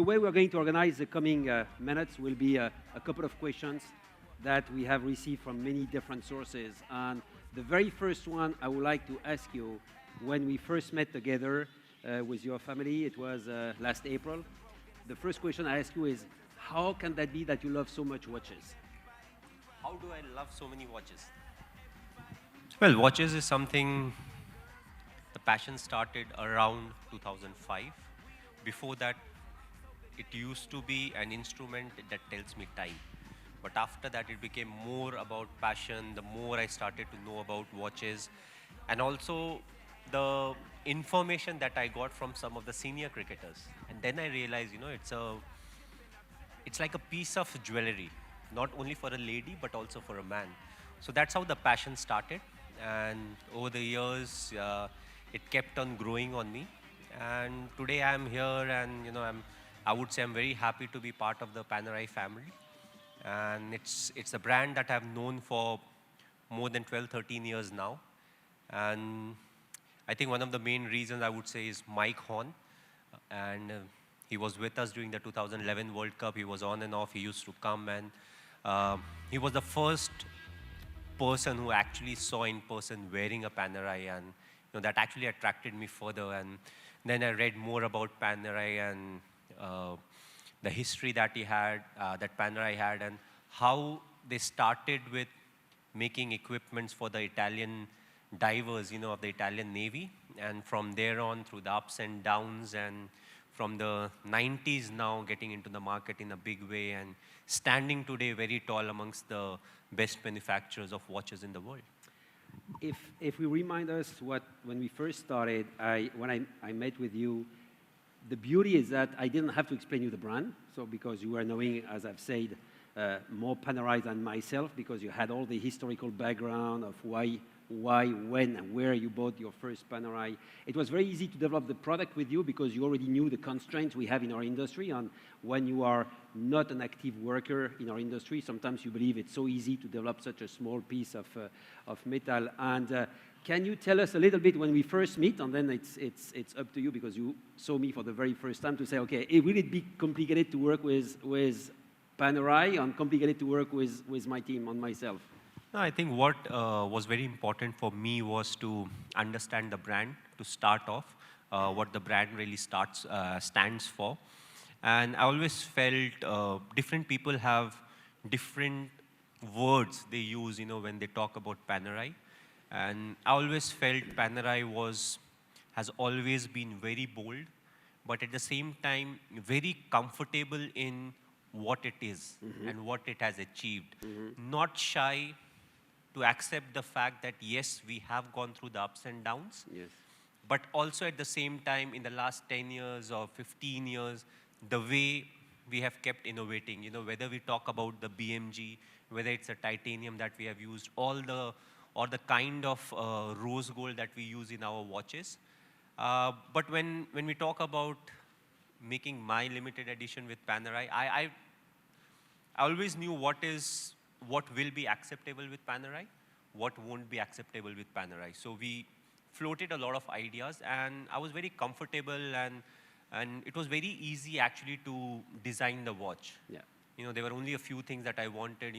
way we're going to organize the coming minutes will be a couple of questions that we have received from many different sources. And the very first one I would like to ask you, when we first met together with your family, it was last April. The first question I ask you is, how can that be that you love so much watches? How do I love so many watches? Well, watches is something, the passion started around 2005. Before that, it used to be an instrument that tells me time. But after that, it became more about passion, the more I started to know about watches. And also the information that I got from some of the senior cricketers. And then I realized, it's like a piece of jewelry, not only for a lady, but also for a man. So that's how the passion started. And over the years, it kept on growing on me. And today I'm here and, I would say I'm very happy to be part of the Panerai family. And it's a brand that I've known for more than 12, 13 years now. And I think one of the main reasons I would say is Mike Horn. And he was with us during the 2011 World Cup. He was on and off. He used to come and he was the first person who actually saw in person wearing a Panerai, and that actually attracted me further. And then I read more about Panerai and the history that he had, that Panerai had, and how they started with making equipments for the Italian divers, of the Italian Navy. And from there on, through the ups and downs, and from the 90s now getting into the market in a big way and standing today very tall amongst the best manufacturers of watches in the world. If we remind us when we first started, when I met with you, the beauty is that I didn't have to explain you the brand. So because you were knowing, as I've said, more Panerai than myself, because you had all the historical background of why, when, and where you bought your first Panerai. It was very easy to develop the product with you because you already knew the constraints we have in our industry. And when you are not an active worker in our industry, sometimes you believe it's so easy to develop such a small piece of metal. And can you tell us a little bit when we first meet, and then it's up to you because you saw me for the very first time, to say, okay, will it be complicated to work with Panerai and complicated to work with my team and myself? No, I think what was very important for me was to understand the brand, to start off, what the brand really stands for. And I always felt different people have different words they use, when they talk about Panerai. And I always felt Panerai has always been very bold, but at the same time, very comfortable in what it is and what it has achieved. Not shy to accept the fact that, yes, we have gone through the ups and downs, Yes. but also at the same time, in the last 10 years or 15 years, the way we have kept innovating, whether we talk about the BMG, whether it's a titanium that we have used, or the kind of rose gold that we use in our watches. But when we talk about making my limited edition with Panerai, I always knew what will be acceptable with Panerai, what won't be acceptable with Panerai. So we floated a lot of ideas, and I was very comfortable, and it was very easy actually to design the watch. Yeah. There were only a few things that I wanted.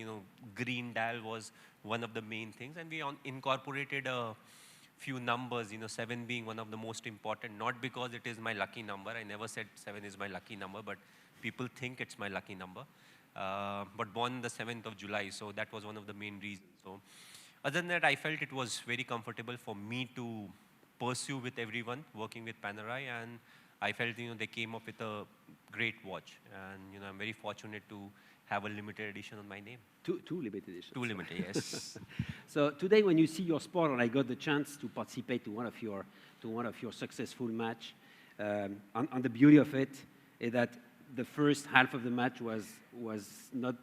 Green dial was one of the main things, and we incorporated a few numbers, 7 being one of the most important, not because it is my lucky number. I never said 7 is my lucky number, but people think it's my lucky number. But born the 7th of July, so that was one of the main reasons. So other than that, I felt it was very comfortable for me to pursue with everyone working with Panerai, and I felt, they came up with a great watch. And, I'm very fortunate to have a limited edition on my name. Two limited editions. 2 limited, yes. So today, when you see your sport, and I got the chance to participate to one of your successful match, and the beauty of it is that the first half of the match was not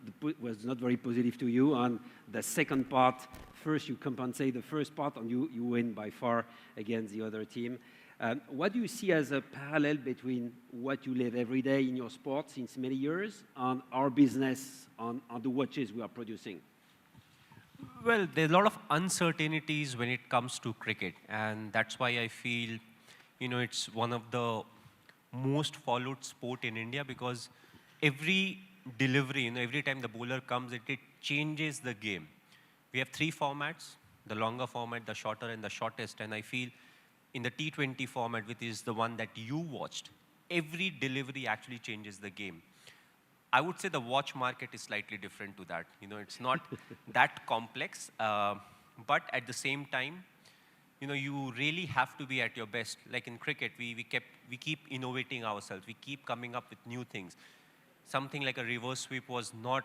very positive to you, and the second part, first you compensate the first part, and you win by far against the other team. What do you see as a parallel between what you live every day in your sport since many years and our business on the watches we are producing? Well, there's a lot of uncertainties when it comes to cricket, and that's why I feel, it's one of the most followed sport in India because every delivery, every time the bowler comes, it changes the game. We have 3 formats, the longer format, the shorter and the shortest. And I feel in the T20 format, which is the one that you watched, every delivery actually changes the game. I would say the watch market is slightly different to that. It's not that complex, but at the same time, you really have to be at your best. Like in cricket, we keep innovating ourselves. We keep coming up with new things. Something like a reverse sweep was not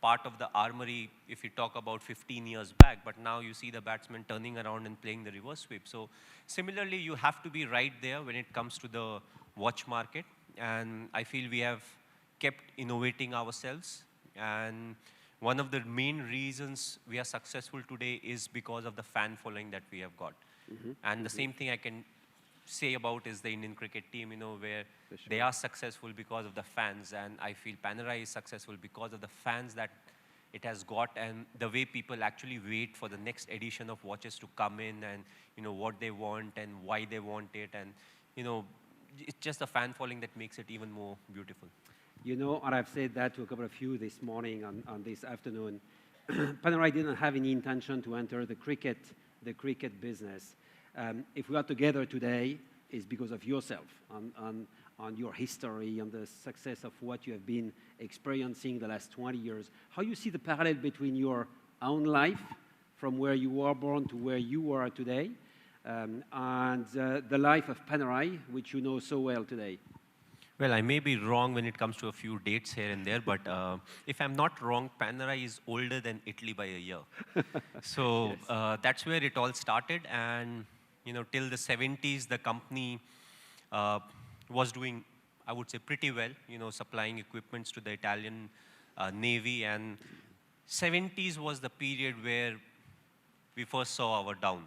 part of the armory if you talk about 15 years back, but now you see the batsman turning around and playing the reverse sweep. So similarly, you have to be right there when it comes to the watch market. And I feel we have kept innovating ourselves. And one of the main reasons we are successful today is because of the fan following that we have got. And the same thing I can say about is the Indian cricket team, where they are successful because of the fans. And I feel Panerai is successful because of the fans that it has got and the way people actually wait for the next edition of watches to come in and, what they want and why they want it. And, it's just the fan following that makes it even more beautiful. And I've said that to a couple of you this morning on this afternoon. Panerai didn't have any intention to enter the cricket business. If we are together today, it's because of yourself, on your history, on the success of what you have been experiencing the last 20 years. How you see the parallel between your own life, from where you were born to where you are today, and the life of Panerai, which you know so well today? Well, I may be wrong when it comes to a few dates here and there, but if I'm not wrong, Panerai is older than Italy by a year. So yes. That's where it all started. And, till the 70s, the company was doing, I would say, pretty well, supplying equipments to the Italian Navy. And 70s was the period where we first saw our down.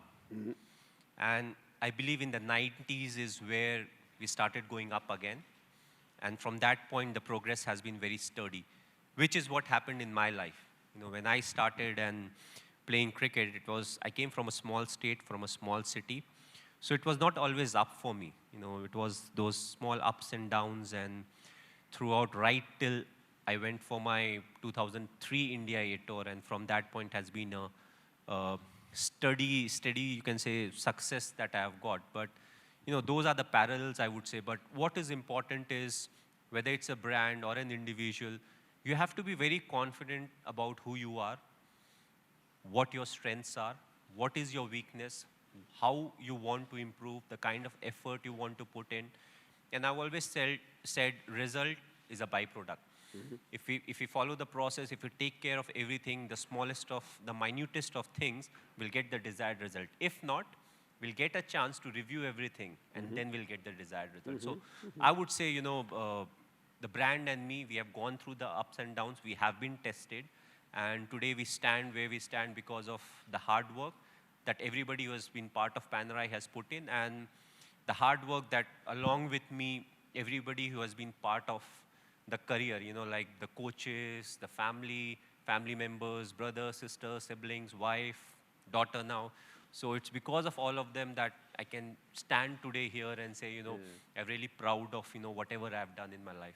And I believe in the 90s is where we started going up again. And from that point, the progress has been very sturdy, which is what happened in my life. When I started and playing cricket, I came from a small state, from a small city. So it was not always up for me. It was those small ups and downs. And throughout, right till I went for my 2003 India A tour. And from that point has been a steady, you can say, success that I have got. But those are the parallels, I would say. But what is important is, whether it's a brand or an individual, you have to be very confident about who you are, what your strengths are, what is your weakness, how you want to improve, the kind of effort you want to put in. And I've always said result is a byproduct. If we follow the process, if we take care of everything, the minutest of things, we'll get the desired result. If not, we'll get a chance to review everything, and then we'll get the desired result. So I would say, the brand and me, we have gone through the ups and downs. We have been tested. And today we stand where we stand because of the hard work that everybody who has been part of Panerai has put in, and the hard work that, along with me, everybody who has been part of the career, like the coaches, the family members, brothers, sisters, siblings, wife, daughter now. So it's because of all of them that I can stand today here and say, I'm really proud of, whatever I've done in my life.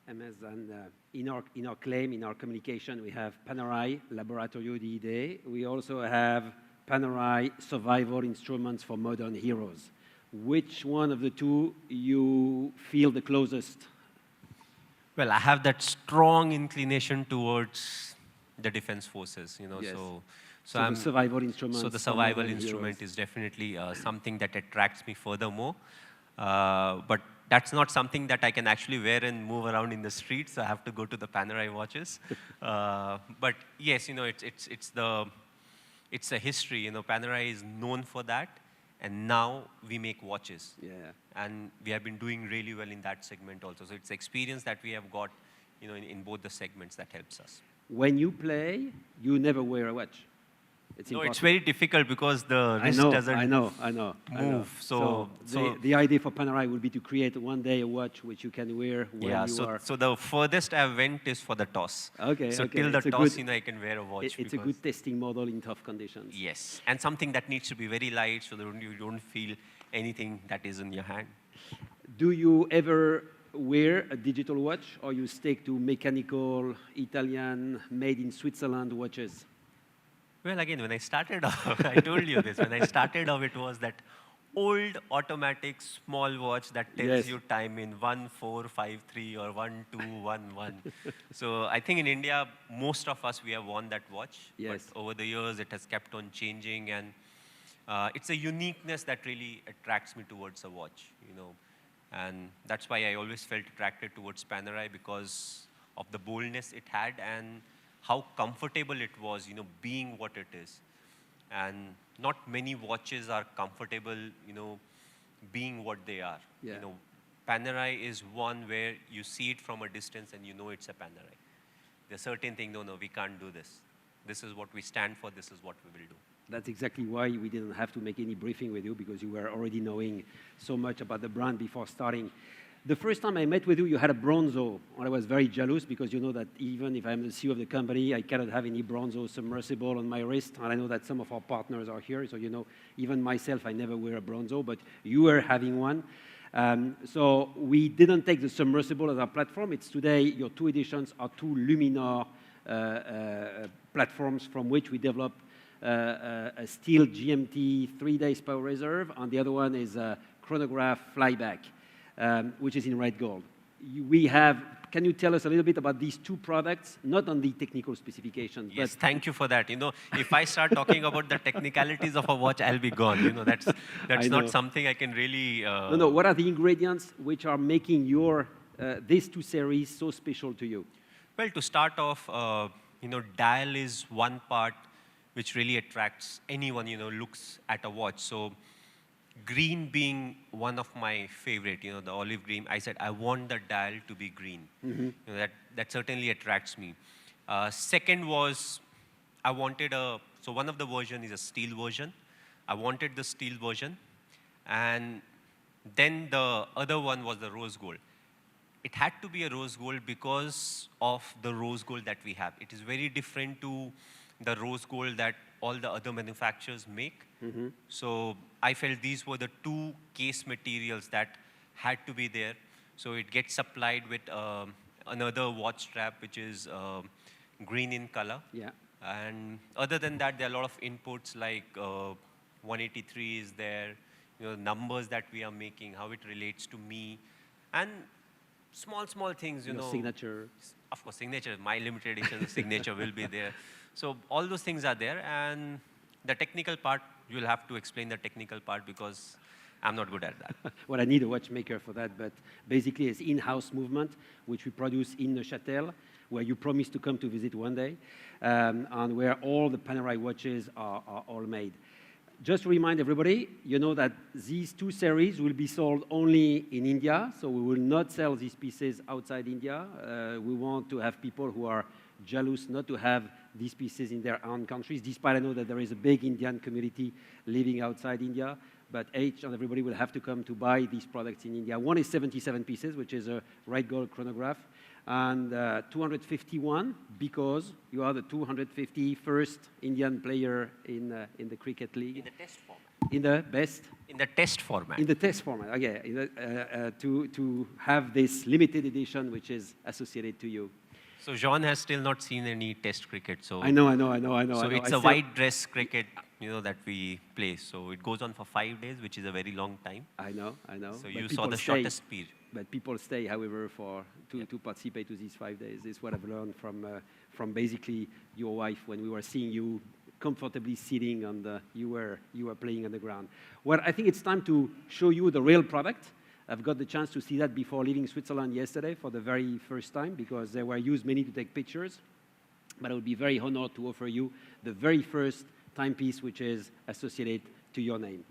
MS, and in our claim, in our communication, we have Panerai Laboratorio di Idee. We also have Panerai Survival Instruments for Modern Heroes. Which one of the two you feel the closest? Well, I have that strong inclination towards the defense forces, Yes. So the survival instrument. So the survival instrument is definitely something that attracts me furthermore. But that's not something that I can actually wear and move around in the streets. So I have to go to the Panerai watches. But yes, it's a history. Panerai is known for that. And now we make watches. Yeah. And we have been doing really well in that segment also. So it's experience that we have got, in both the segments that helps us. When you play, you never wear a watch. It's very difficult because the wrist doesn't move. So the idea for Panerai would be to create one day a watch which you can wear when you are. So the furthest I went is for the toss. Okay. So till the toss, I can wear a watch. It's a good testing model in tough conditions. Yes, and something that needs to be very light so that you don't feel anything that is in your hand. Do you ever wear a digital watch, or you stick to mechanical, Italian, made in Switzerland watches? Well, again, when I started off, I told you this. When I started off, it was that old automatic small watch that tells Yes. you time in 1453 or 1211. So I think in India, most of us, we have worn that watch. Yes. But over the years, it has kept on changing. And it's a uniqueness that really attracts me towards a watch, you know. And that's why I always felt attracted towards Panerai, because of the boldness it had and how comfortable it was, you know, being what it is. And not many watches are comfortable, you know, being what they are. Yeah. You know, Panerai is one where you see it from a distance and you know it's a Panerai. There's certain thing, no, we can't do this. This is what we stand for, this is what we will do. That's exactly why we didn't have to make any briefing with you, because you were already knowing so much about the brand before starting. The first time I met with you, you had a Bronzo, and I was very jealous, because you know that even if I'm the CEO of the company, I cannot have any Bronzo submersible on my wrist, and I know that some of our partners are here, so you know, even myself, I never wear a Bronzo, but you were having one. So we didn't take the submersible as our platform. It's today, your two editions are two Luminor platforms from which we develop a steel GMT 3 days power reserve, and the other one is a chronograph flyback, which is in red gold. Can you tell us a little bit about these two products, not on the technical specifications? Yes, but thank you for that. You know, if I start talking about the technicalities of a watch, I'll be gone. You know, that's I not know. something I can really. No, what are the ingredients which are making these two series so special to you? Well, to start off, you know, dial is one part which really attracts anyone, you know, looks at a watch. So green being one of my favorite, you know, the olive green, I said, I want the dial to be green. You know, that certainly attracts me. Second was, I wanted so one of the version is a steel version. I wanted the steel version. And then the other one was the rose gold. It had to be a rose gold because of the rose gold that we have. It is very different to the rose gold that all the other manufacturers make. So I felt these were the two case materials that had to be there. So it gets supplied with another watch strap, which is green in color. Yeah. And other than that, there are a lot of inputs like 183 is there, you know, numbers that we are making, how it relates to me, and small things, you Your know. signature. Of course, signature, my limited edition signature will be there. So all those things are there, and the technical part, you'll have to explain the technical part because I'm not good at that. Well, I need a watchmaker for that, but basically it's in-house movement, which we produce in Neuchâtel, where you promised to come to visit one day, and where all the Panerai watches are all made. Just to remind everybody, you know that these two series will be sold only in India, so we will not sell these pieces outside India. We want to have people who are jealous not to have these pieces in their own countries, despite I know that there is a big Indian community living outside India, but each and everybody will have to come to buy these products in India. One is 77 pieces, which is a red gold chronograph, and 251 because you are the 251st Indian player in the cricket league. In the test format. In the best? In the test format. In the test format, okay. To have this limited edition which is associated to you. So Jean has still not seen any test cricket. So I know. So it's a white dress cricket, you know, that we play. So it goes on for 5 days, which is a very long time. I know. So But you saw people the stay. shortest period. But people stay, however, to participate to these 5 days. This is what I've learned from basically your wife when we were seeing you comfortably sitting on you were playing on the ground. Well, I think it's time to show you the real product. I've got the chance to see that before leaving Switzerland yesterday for the very first time, because there were used many to take pictures. But I would be very honored to offer you the very first timepiece which is associated to your name.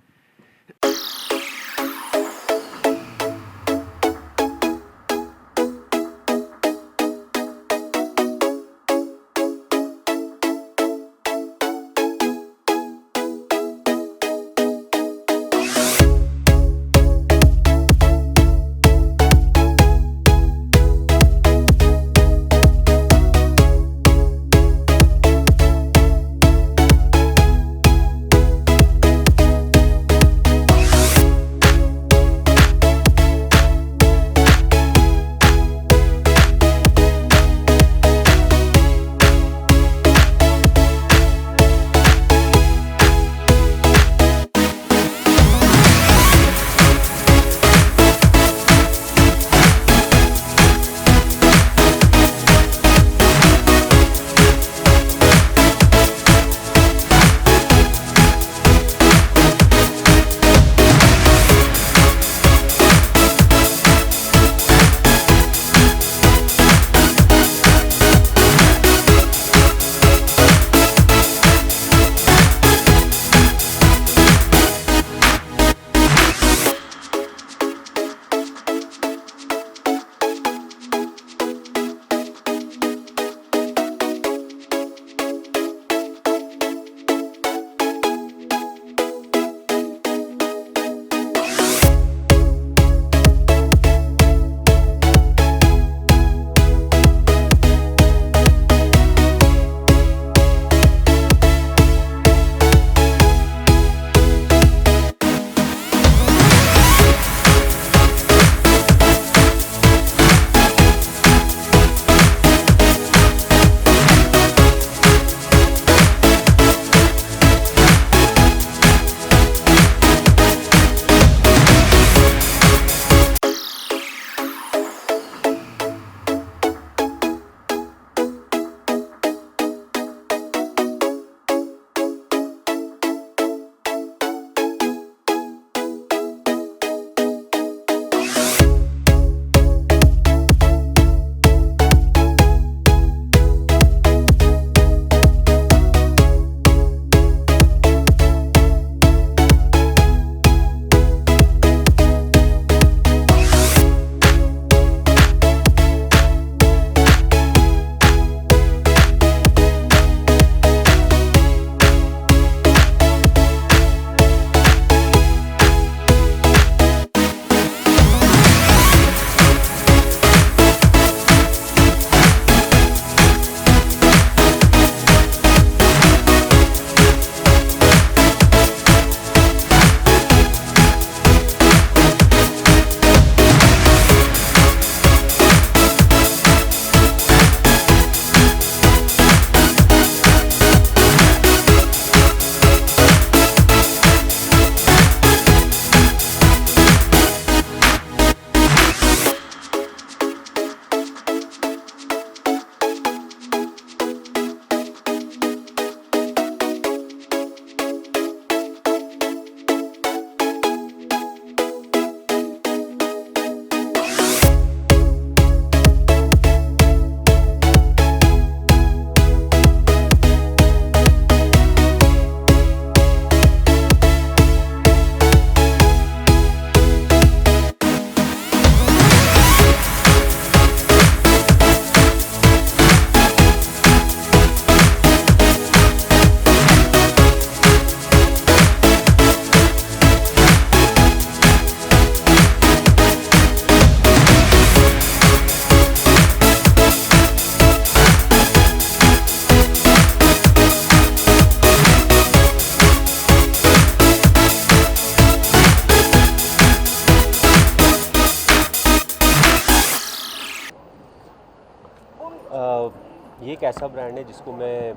ये एक ऐसा brand है जिसको मैं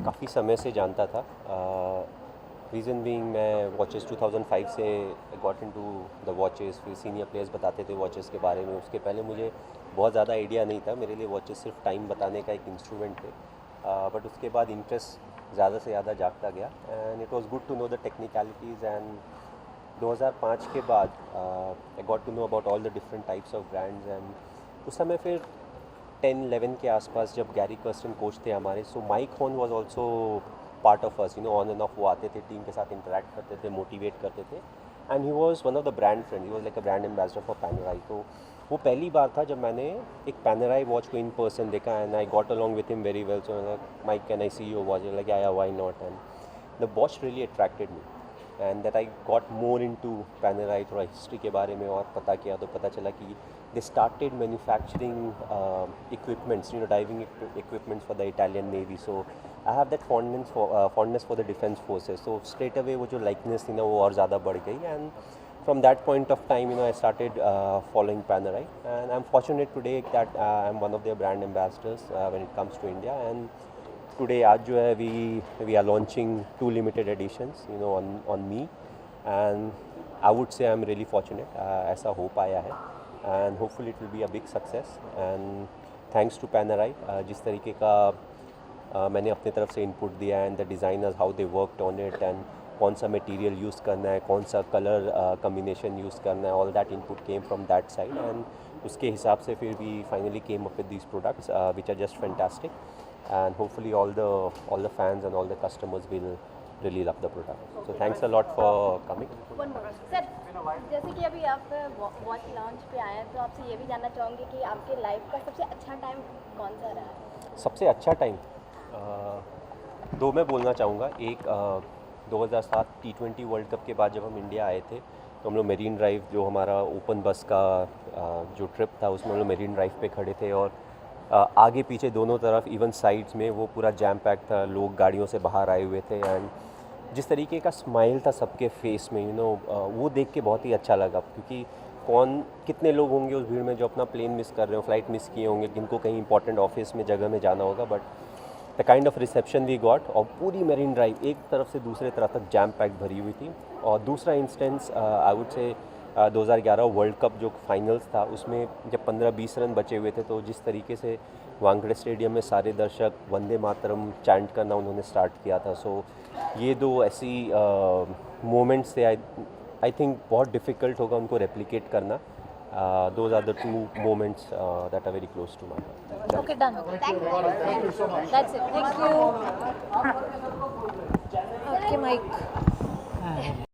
काफ़ी समय से जानता था। रीज़न बीइंग मैं वॉचेस 2005 से गॉट इनटू द वॉचेस, फिर सीनियर प्लेयर्स बताते थे वॉचेस के बारे में। उसके पहले मुझे बहुत ज़्यादा आइडिया नहीं था, मेरे लिए वॉचेस सिर्फ टाइम बताने का एक इंस्ट्रूमेंट थे। बट उसके बाद इंटरेस्ट ज़्यादा से ज़्यादा जागता गया and it was good to know the technicalities. And 2005 के बाद I got to know about all the different types of brands. And उस समय फिर 10-11 के आसपास जब गैरी कर्स्टन कोच थे हमारे, so Mike Horn was also part of us, on and off वो आते थे, टीम के साथ इंटरेक्ट करते थे, मोटिवेट करते थे। And he was one of the brand friend, he was like a brand ambassador for Panerai. तो वो पहली बार था जब मैंने एक पैनेराई वॉच को इन पर्सन देखा and I got along with him very well. So Mike, can I see your watch? Like yeah why not? And the watch really attracted me and that I got more into Panerai. थोड़ा history के बारे में और पता किया तो पता चला कि they started manufacturing equipments, diving equipments for the Italian Navy. So I have that fondness for the defense forces. So straight away वो जो likeness थी ना वो और ज़्यादा बढ़ गई and from that point of time I started following Panerai and I'm fortunate today that I'm one of their brand ambassadors when it comes to India. And today आज जो है we are launching 2 limited editions on me and I would say I'm really fortunate, ऐसा हो पाया है and hopefully it will be a big success. And thanks to Panerai, जिस तरीके का मैंने अपने तरफ से इनपुट दिया and the designers how they worked on it and कौन सा मटेरियल यूज़ करना है, कौन सा कलर कम्बिनेशन यूज़ करना है, all that input came from that side and उसके हिसाब से फिर we finally came up with these products which are just fantastic and hopefully all the fans and all the customers will really love the product. So thanks a lot for coming. One more. Sir, जैसे कि अभी आप watch launch पे आए हैं तो आपसे ये भी जानना चाहूँगी कि आपके लाइफ का सबसे अच्छा टाइम कौन सा रहा है? सबसे अच्छा टाइम दो मैं बोलना चाहूँगा। एक 2007 T20 वर्ल्ड कप के बाद जब हम इंडिया आए थे तो हम लोग मेरीन ड्राइव, जो हमारा ओपन बस का जो ट्रिप था उसमें हम लोग मेरीन ड्राइव पे खड़े थे और आगे पीछे दोनों तरफ इवन साइड्स में वो पूरा जैम पैक था, लोग गाड़ियों से बाहर आए हुए थे एंड जिस तरीके का स्माइल था सबके फेस में वो देख के बहुत ही अच्छा लगा। क्योंकि कितने लोग होंगे उस भीड़ में जो अपना प्लेन मिस कर रहे हो, फ्लाइट मिस किए होंगे, जिनको कहीं इंपॉर्टेंट ऑफिस में जगह में जाना होगा, but the kind of reception we got और पूरी मेरीन ड्राइव एक तरफ से दूसरे तरफ तक जैम पैक भरी हुई थी। और दूसरा instance I would say 2011 world cup जो फाइनल्स था उसमें जब 15-20 रन बचे हुए थे तो जिस तरीके से वानखेड़े स्टेडियम में सारे दर्शक वंदे मातरम चैंट करना उन्होंने स्टार्ट किया था। सो ये दो ऐसी मोमेंट्स थे आई थिंक बहुत डिफ़िकल्ट होगा उनको रेप्लिकेट करना। Those are the 2 moments that are very close to my heart. Okay, done. Thank you. That's it. Thank you. Okay, Mike.